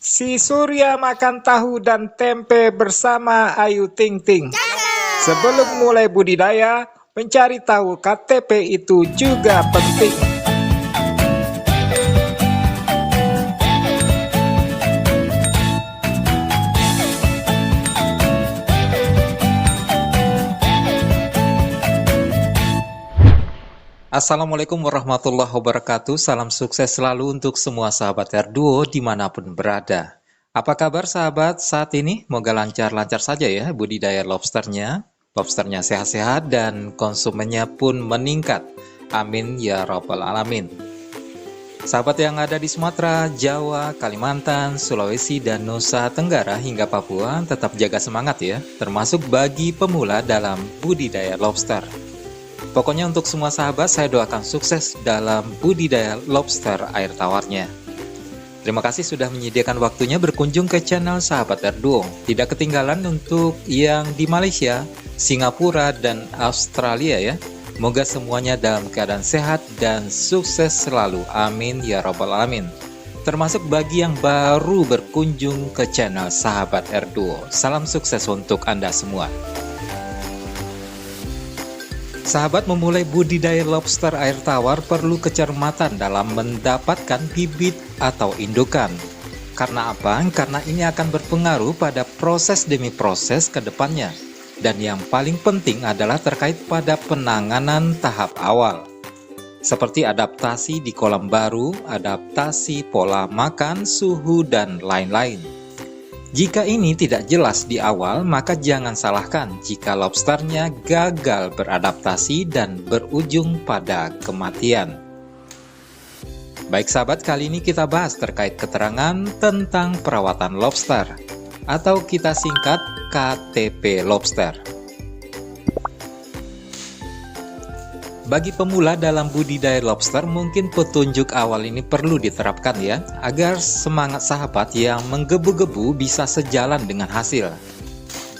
Si Surya makan tahu dan tempe bersama Ayu Ting Ting. Sebelum mulai budidaya, mencari tahu KTP itu juga penting. Assalamualaikum warahmatullahi wabarakatuh. Salam sukses selalu untuk semua sahabat Erduo dimanapun berada. Apa kabar sahabat saat ini? Moga lancar-lancar saja ya budidaya lobsternya. Lobsternya sehat-sehat dan konsumennya pun meningkat. Amin ya rabbal alamin. Sahabat yang ada di Sumatera, Jawa, Kalimantan, Sulawesi, dan Nusa Tenggara hingga Papua tetap jaga semangat ya. Termasuk bagi pemula dalam budidaya lobster. Pokoknya untuk semua sahabat saya doakan sukses dalam budidaya lobster air tawarnya. Terima kasih sudah menyediakan waktunya berkunjung ke channel Sahabat Erduo. Tidak ketinggalan untuk yang di Malaysia, Singapura, dan Australia ya. Moga semuanya dalam keadaan sehat dan sukses selalu. Amin ya rabbal alamin. Termasuk bagi yang baru berkunjung ke channel Sahabat Erduo. Salam sukses untuk Anda semua. Sahabat, memulai budidaya lobster air tawar perlu kecermatan dalam mendapatkan bibit atau indukan. Karena apa? Karena ini akan berpengaruh pada proses demi proses ke depannya. Dan yang paling penting adalah terkait pada penanganan tahap awal. Seperti adaptasi di kolam baru, adaptasi pola makan, suhu, dan lain-lain. Jika ini tidak jelas di awal, maka jangan salahkan jika lobsternya gagal beradaptasi dan berujung pada kematian. Baik sahabat, kali ini kita bahas terkait keterangan tentang perawatan lobster, atau kita singkat KTP lobster. Bagi pemula dalam budidaya lobster, mungkin petunjuk awal ini perlu diterapkan ya, agar semangat sahabat yang menggebu-gebu bisa sejalan dengan hasil.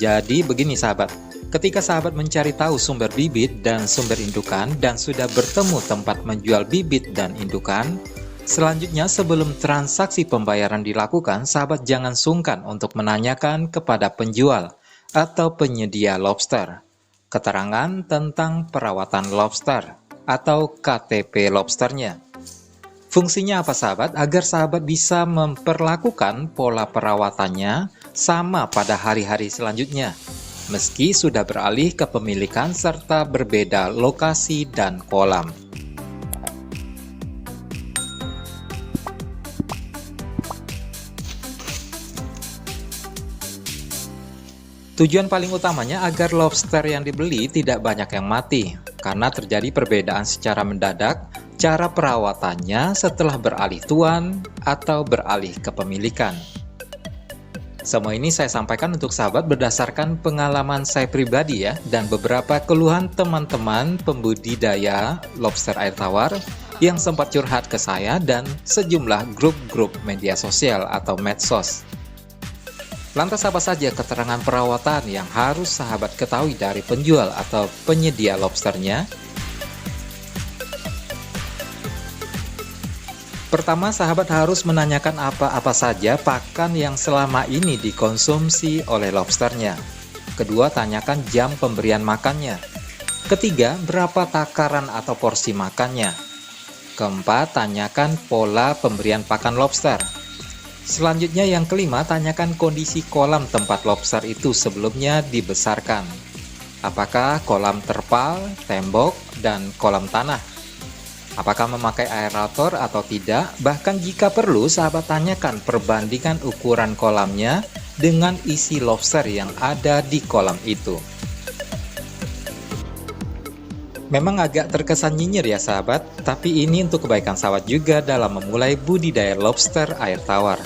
Jadi begini sahabat, ketika sahabat mencari tahu sumber bibit dan sumber indukan dan sudah bertemu tempat menjual bibit dan indukan, selanjutnya sebelum transaksi pembayaran dilakukan, sahabat jangan sungkan untuk menanyakan kepada penjual atau penyedia lobster keterangan tentang perawatan lobster atau KTP lobsternya. Fungsinya apa sahabat? Agar sahabat bisa memperlakukan pola perawatannya sama pada hari-hari selanjutnya, meski sudah beralih kepemilikan serta berbeda lokasi dan kolam. Tujuan paling utamanya agar lobster yang dibeli tidak banyak yang mati, karena terjadi perbedaan secara mendadak cara perawatannya setelah beralih tuan atau beralih kepemilikan. Semua ini saya sampaikan untuk sahabat berdasarkan pengalaman saya pribadi ya, dan beberapa keluhan teman-teman pembudidaya lobster air tawar yang sempat curhat ke saya dan sejumlah grup-grup media sosial atau medsos. Lantas apa saja keterangan perawatan yang harus sahabat ketahui dari penjual atau penyedia lobsternya? Pertama, sahabat harus menanyakan apa-apa saja pakan yang selama ini dikonsumsi oleh lobsternya. Kedua, tanyakan jam pemberian makannya. Ketiga, berapa takaran atau porsi makannya. Keempat, tanyakan pola pemberian pakan lobster. Selanjutnya yang kelima, tanyakan kondisi kolam tempat lobster itu sebelumnya dibesarkan. Apakah kolam terpal, tembok, dan kolam tanah? Apakah memakai aerator atau tidak? Bahkan jika perlu, sahabat tanyakan perbandingan ukuran kolamnya dengan isi lobster yang ada di kolam itu. Memang agak terkesan nyinyir ya sahabat, tapi ini untuk kebaikan sahabat juga dalam memulai budidaya lobster air tawar.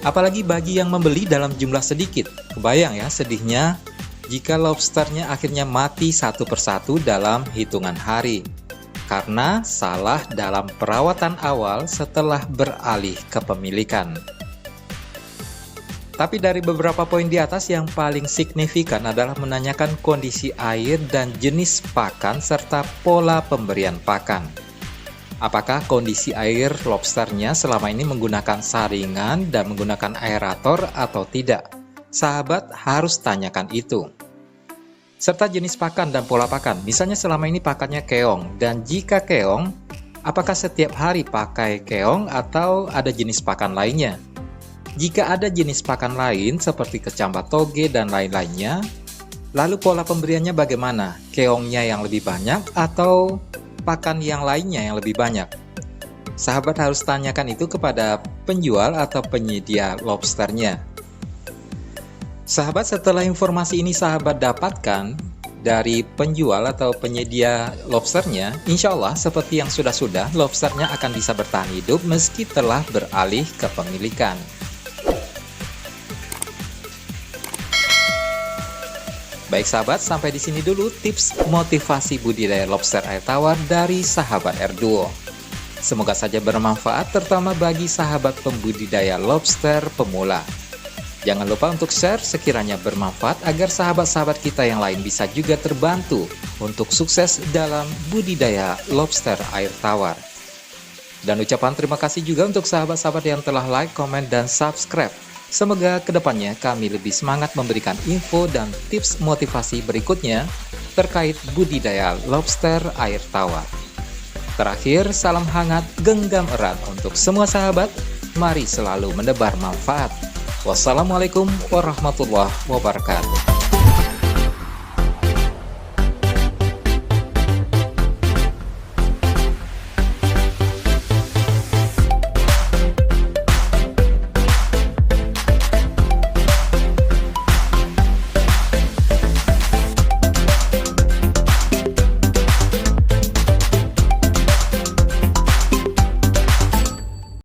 Apalagi bagi yang membeli dalam jumlah sedikit. Kebayang ya sedihnya jika lobsternya akhirnya mati satu persatu dalam hitungan hari, karena salah dalam perawatan awal setelah beralih kepemilikan. Tapi dari beberapa poin di atas yang paling signifikan adalah menanyakan kondisi air dan jenis pakan serta pola pemberian pakan. Apakah kondisi air lobsternya selama ini menggunakan saringan dan menggunakan aerator atau tidak? Sahabat harus tanyakan itu. Serta jenis pakan dan pola pakan, misalnya selama ini pakannya keong, dan jika keong, apakah setiap hari pakai keong atau ada jenis pakan lainnya? Jika ada jenis pakan lain seperti kecambah toge dan lain-lainnya, lalu pola pemberiannya bagaimana? Keongnya yang lebih banyak atau pakan yang lainnya yang lebih banyak? Sahabat harus tanyakan itu kepada penjual atau penyedia lobsternya. Sahabat, setelah informasi ini sahabat dapatkan dari penjual atau penyedia lobsternya, insya Allah seperti yang sudah-sudah, lobsternya akan bisa bertahan hidup meski telah beralih ke pemilikan. Baik sahabat, sampai di sini dulu tips motivasi budidaya lobster air tawar dari sahabat R2. Semoga saja bermanfaat, terutama bagi sahabat pembudidaya lobster pemula. Jangan lupa untuk share sekiranya bermanfaat agar sahabat-sahabat kita yang lain bisa juga terbantu untuk sukses dalam budidaya lobster air tawar. Dan ucapan terima kasih juga untuk sahabat-sahabat yang telah like, komen, dan subscribe. Semoga kedepannya kami lebih semangat memberikan info dan tips motivasi berikutnya terkait budidaya lobster air tawar. Terakhir, salam hangat, genggam erat untuk semua sahabat. Mari selalu menebar manfaat. Wassalamualaikum warahmatullahi wabarakatuh.